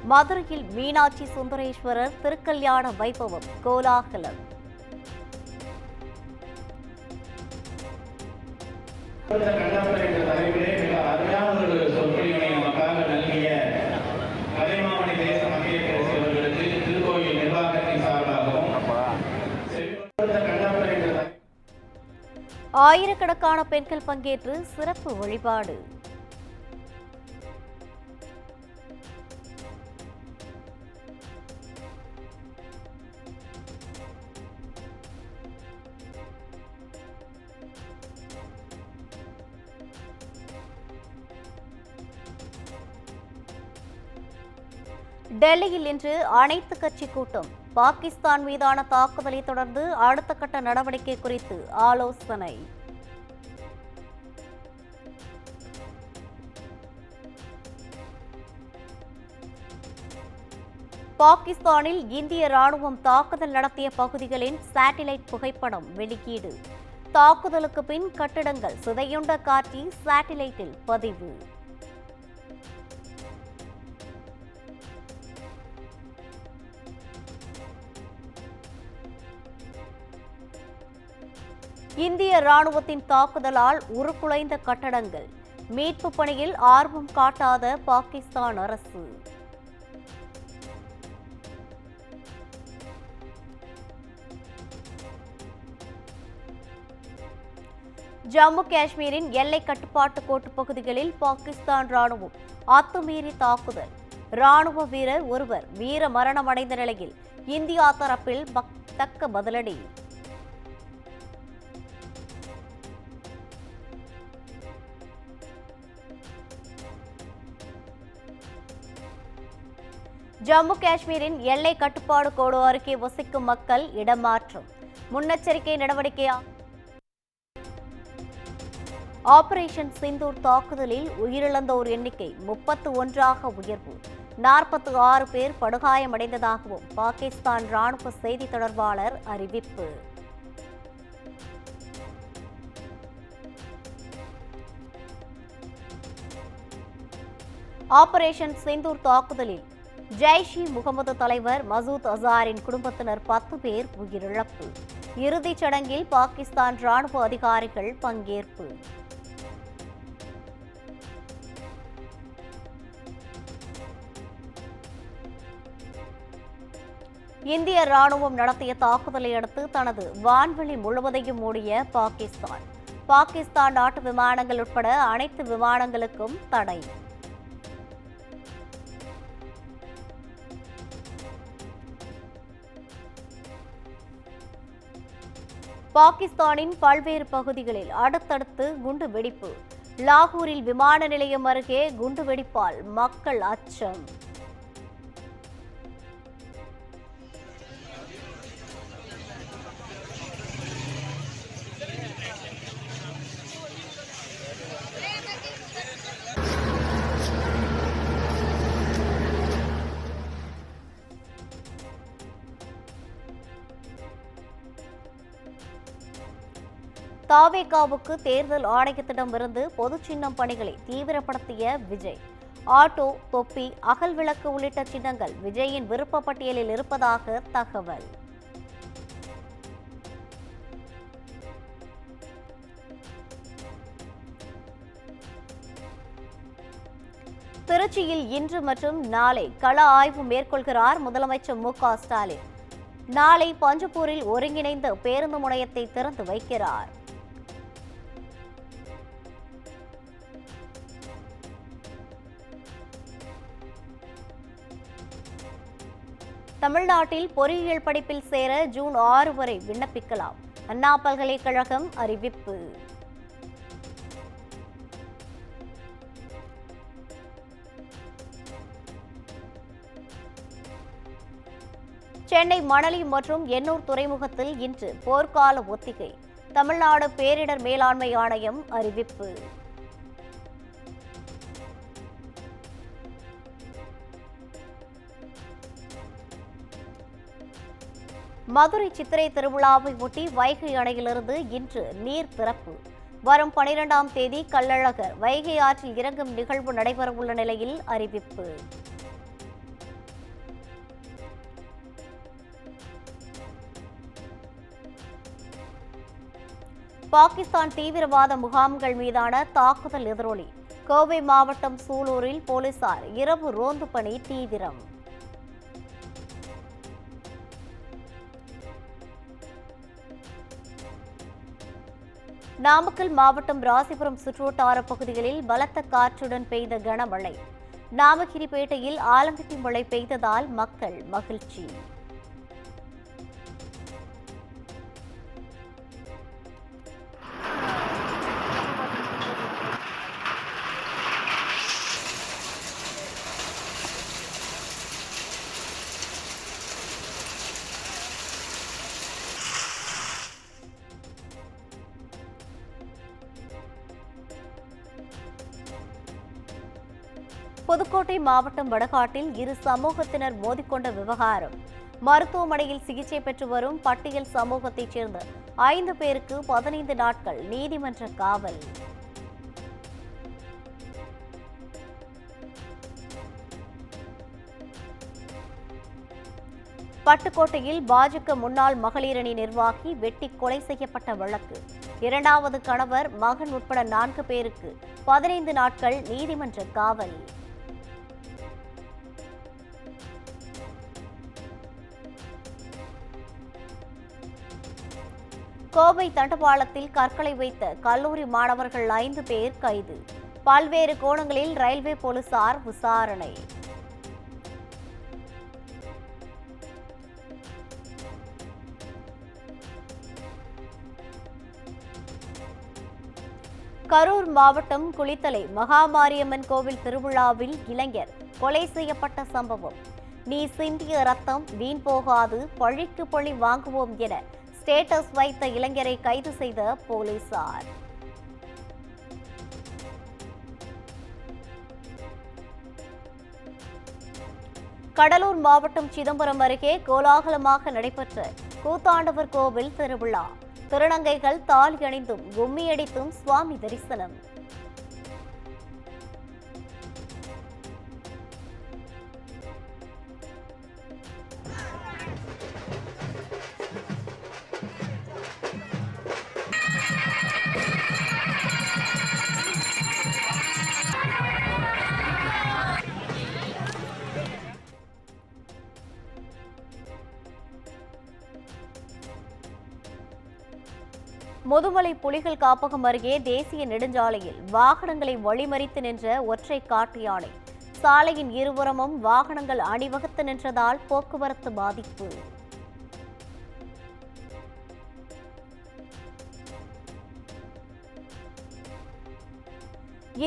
மதுரையில் மீனாட்சி சுந்தரேஸ்வரர் திருக்கல்யாண வைபவம் கோலாகலம். ஆயிரக்கணக்கான பெண்கள் பங்கேற்று சிறப்பு வழிபாடு. டெல்லியில் இன்று அனைத்து கட்சி கூட்டம். பாகிஸ்தான் மீதான தாக்குதலை தொடர்ந்து அடுத்த கட்ட நடவடிக்கை குறித்து ஆலோசனை. பாகிஸ்தானில் இந்திய ராணுவம் தாக்குதல் நடத்திய பகுதிகளின் சேட்டிலைட் புகைப்படம் வெளியீடு. தாக்குதலுக்கு பின் கட்டிடங்கள் சிதையுண்ட காட்சி சேட்டிலைட்டில் பதிவு. இந்திய ராணுவத்தின் தாக்குதலால் உருக்குலைந்த கட்டடங்கள். மீட்பு பணியில் ஆர்வம் காட்டாத பாகிஸ்தான் அரசு. ஜம்மு காஷ்மீரின் எல்லை கட்டுப்பாட்டு கோட்டு பகுதிகளில் பாகிஸ்தான் ராணுவம் அத்துமீறி தாக்குதல். ராணுவ வீரர் ஒருவர் வீர மரணமடைந்த நிலையில் இந்தியா தரப்பில் தக்க பதிலடி. ஜம்மு காஷ்மீரின் எல்லை கட்டுப்பாடு கோடு அருகே வசிக்கும் மக்கள் இடமாற்றம். முன்னெச்சரிக்கை நடவடிக்கை. ஆபரேஷன் சிந்தூர் தாக்குதலில் உயிரிழந்தோர் எண்ணிக்கை 31ஆக உயர்வு. 46 பேர் படுகாயமடைந்ததாகவும் பாகிஸ்தான் ராணுவ செய்தி தொடர்பாளர் அறிவிப்பு. ஆபரேஷன் சிந்தூர் தாக்குதலில் ஜெய்ஷ்-இ-முகமது தலைவர் மசூத் அசாரின் குடும்பத்தினர் 10 பேர் உயிரிழப்பு. இறுதிச் சடங்கில் பாகிஸ்தான் ராணுவ அதிகாரிகள் பங்கேற்பு. இந்திய ராணுவம் நடத்திய தாக்குதலை அடுத்து தனது வான்வெளி முழுவதையும் மூடிய பாகிஸ்தான். பாகிஸ்தான் நாட்டு விமானங்கள் உட்பட அனைத்து விமானங்களுக்கும் தடை. பாகிஸ்தானின் பல்வேறு பகுதிகளில் அடுத்தடுத்து குண்டு வெடிப்பு. லாகூரில் விமான நிலையம் அருகே குண்டு வெடிப்பால் மக்கள் அச்சம். தாவேகாவுக்கு தேர்தல் ஆணையத்திடமிருந்து பொது சின்னம் பணிகளை தீவிரப்படுத்திய விஜய். ஆட்டோ, தொப்பி, அகல் விளக்கு உள்ளிட்ட சின்னங்கள் விஜயின் விருப்ப பட்டியலில் இருப்பதாக தகவல். திருச்சியில் இன்று மற்றும் நாளை கள ஆய்வு மேற்கொள்கிறார் முதலமைச்சர் மு.க. ஸ்டாலின். நாளை பஞ்சப்பூரில் ஒருங்கிணைந்த பேருந்து முனையத்தை திறந்து வைக்கிறார். தமிழ்நாட்டில் பொறியியல் படிப்பில் சேர ஜூன் 6 வரை விண்ணப்பிக்கலாம். அண்ணா பல்கலைக்கழகம் அறிவிப்பு. சென்னை மணலி மற்றும் எண்ணூர் துறைமுகத்தில் இன்று போர்க்கால ஒத்திகை. தமிழ்நாடு பேரிடர் மேலாண்மை ஆணையம் அறிவிப்பு. மதுரை சித்திரை திருவிழாவை ஒட்டி வைகை அணையிலிருந்து இன்று நீர் திறப்பு. வரும் 12ஆம் தேதி கள்ளழகர் வைகை ஆற்றில் இறங்கும் நிகழ்வு நடைபெறவுள்ள நிலையில் அறிவிப்பு. பாகிஸ்தான் தீவிரவாத முகாம்கள் மீதான தாக்குதல் எதிரொலி. கோவை மாவட்டம் சூலூரில் போலீசார் இரவு ரோந்து பணி தீவிரம். நாமக்கல் மாவட்டம் ராசிபுரம் சுற்றுவட்டார பகுதிகளில் பலத்த காற்றுடன் பெய்த கனமழை. நாமகிரிப்பேட்டையில் ஆலங்கட்டி மழை பெய்ததால் மக்கள் மகிழ்ச்சி. புதுக்கோட்டை மாவட்டம் வடகாட்டில் இரு சமூகத்தினர் மோதிக்கொண்ட விவகாரம். மருத்துவமனையில் சிகிச்சை பெற்று வரும் பட்டியல் சமூகத்தைச் சேர்ந்த 5 பேருக்கு 15 நாட்கள் நீதிமன்ற காவல். பட்டுக்கோட்டையில் பாஜக முன்னாள் மகளிரணி நிர்வாகி வெட்டி கொலை செய்யப்பட்ட வழக்கு. 2வது கணவர், மகன் உட்பட 4 பேருக்கு 15 நாட்கள் நீதிமன்ற காவல். கோவை தண்டவாளத்தில் கற்களை வைத்த கல்லூரி மாணவர்கள் 5 பேர் கைது. பல்வேறு கோணங்களில் ரயில்வே போலீசார் விசாரணை. கரூர் மாவட்டம் குளித்தலை மகாமாரியம்மன் கோவில் திருவிழாவில் இளைஞர் கொலை செய்யப்பட்ட சம்பவம். நீ சிந்திய ரத்தம் வீண் போகாது, பழிக்கு பழி வாங்குவோம் என ஸ்டேட்டஸ் வைத்த இளைஞரை கைது செய்த போலீசார். கடலூர் மாவட்டம் சிதம்பரம் அருகே கோலாகலமாக நடைபெற்ற கூத்தாண்டவர் கோவில் திருவிழா. திருநங்கைகள் தாலி அணிந்தும் கும்மியடித்தும் சுவாமி தரிசனம். முதுமலை புலிகள் காப்பகம் அருகே தேசிய நெடுஞ்சாலையில் வாகனங்களை வழிமறித்து நின்ற ஒற்றை காட்டு யானை. சாலையின் இருபுறமும் வாகனங்கள் அணிவகுத்து நின்றதால் போக்குவரத்து பாதிப்பு.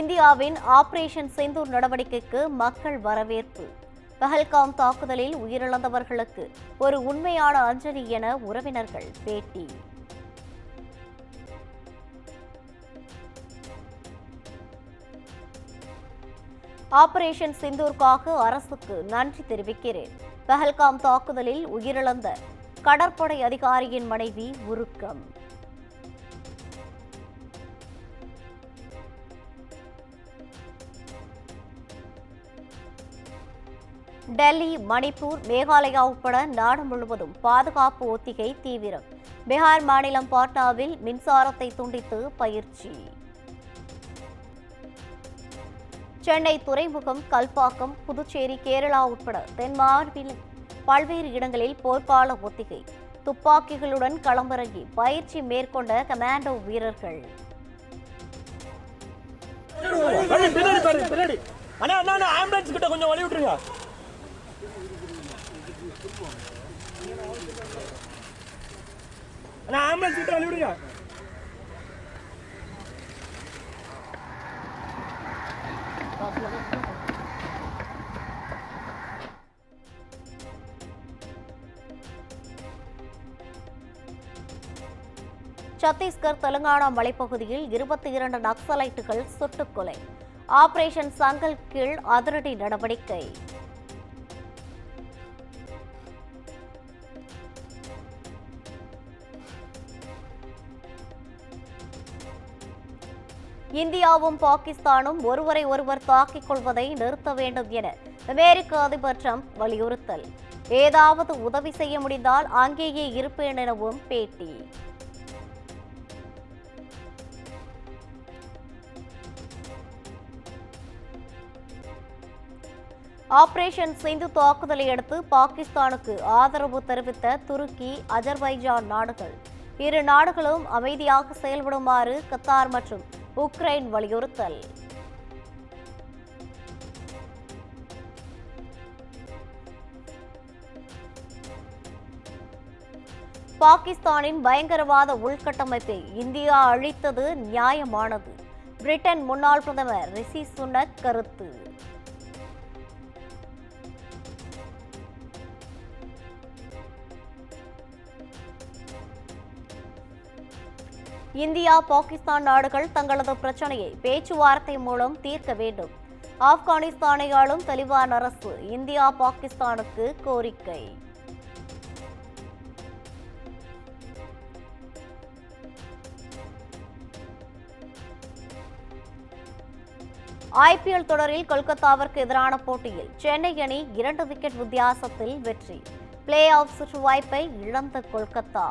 இந்தியாவின் ஆபரேஷன் சிந்தூர் நடவடிக்கைக்கு மக்கள் வரவேற்பு. பஹல்காம் தாக்குதலில் உயிரிழந்தவர்களுக்கு ஒரு உண்மையான அஞ்சலி என உறவினர்கள் பேட்டி. ஆபரேஷன் சிந்தூருக்காக அரசுக்கு நன்றி தெரிவிக்கிறேன். பஹல்காம் தாக்குதலில் உயிரிழந்த கடற்படை அதிகாரியின் மனைவி உருக்கம். டெல்லி, மணிப்பூர், மேகாலயா உட்பட நாடு முழுவதும் பாதுகாப்பு ஒத்திகை தீவிரம். பீகார் மாநிலம் பாட்னாவில் மின்சாரத்தை துண்டித்து பயிற்சி. சென்னை துறைமுகம், கல்பாக்கம், புதுச்சேரி, கேரளா உட்பட தென் மாநில பல்வேறு இடங்களில் போர்க்கால ஒத்திகை. துப்பாக்கிகளுடன் களமிறங்கி பயிற்சி மேற்கொண்ட கமாண்டோ வீரர்கள். சத்தீஸ்கர், தெலுங்கானா மலைப்பகுதியில் 22 நக்சலைட்டுகள் சுட்டுக் கொலை. ஆபரேஷன் சங்கல் கீழ் அதிரடி நடவடிக்கை. இந்தியாவும் பாகிஸ்தானும் ஒருவரை ஒருவர் தாக்கிக் கொள்வதை நிறுத்த வேண்டும் என அமெரிக்க அதிபர் டிரம்ப் வலியுறுத்தல். ஏதாவது உதவி செய்ய முடிந்தால் அங்கேயே இருப்பேன் எனவும் பேட்டி. ஆபரேஷன் சிந்து தாக்குதலை அடுத்து பாகிஸ்தானுக்கு ஆதரவு தெரிவித்த துருக்கி, அஜர்பைஜான் நாடுகள். இரு நாடுகளும் அமைதியாக செயல்படுமாறு கத்தார் மற்றும் உக்ரைன் வலியுறுத்தல். பாகிஸ்தானின் பயங்கரவாத உள்கட்டமைப்பை இந்தியா அழித்தது நியாயமானது. பிரிட்டன் முன்னாள் பிரதமர் ரிஷி சுனக் கருத்து. இந்தியா, பாகிஸ்தான் நாடுகள் தங்களது பிரச்சனையை பேச்சுவார்த்தை மூலம் தீர்க்க வேண்டும். ஆப்கானிஸ்தானை ஆளும் தலிபான் அரசு இந்தியா, பாகிஸ்தானுக்கு கோரிக்கை. IPL தொடரில் கொல்கத்தாவிற்கு எதிரான போட்டியில் சென்னை அணி 2 விக்கெட் வித்தியாசத்தில் வெற்றி. பிளே ஆஃப் சுற்று வாய்ப்பை இழந்த கொல்கத்தா.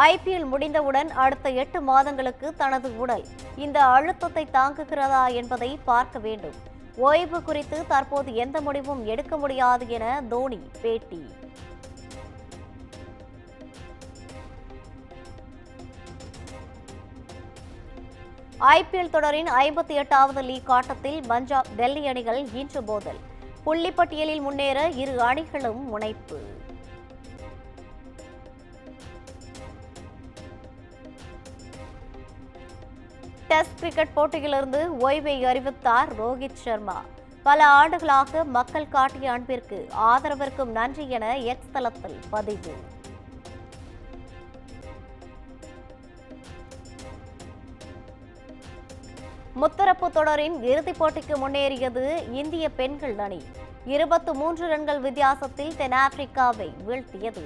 IPL முடிந்தவுடன் அடுத்த 8 மாதங்களுக்கு தனது உடல் இந்த அழுத்தத்தை தாங்குகிறதா என்பதை பார்க்க வேண்டும். ஓய்வு குறித்து தற்போது எந்த முடிவும் எடுக்க முடியாது என தோனி பேட்டி. IPL தொடரின் 58வது லீக் ஆட்டத்தில் பஞ்சாப், டெல்லி அணிகள் இன்று மோதல். புள்ளிப்பட்டியலில் முன்னேற இரு அணிகளும் முனைப்பு. டெஸ்ட் கிரிக்கெட் போட்டியிலிருந்து ஓய்வை அறிவித்தார் ரோஹித் சர்மா. பல ஆண்டுகளாக மக்கள் காட்டிய அன்பிற்கு ஆதரவிற்கும் நன்றி என எக்ஸ் தளத்தில் பதிவு. முத்தரப்பு தொடரின் இறுதிப் போட்டிக்கு முன்னேறியது இந்திய பெண்கள் அணி. 23 ரன்கள் வித்தியாசத்தில் தென்னாப்பிரிக்காவை வீழ்த்தியது.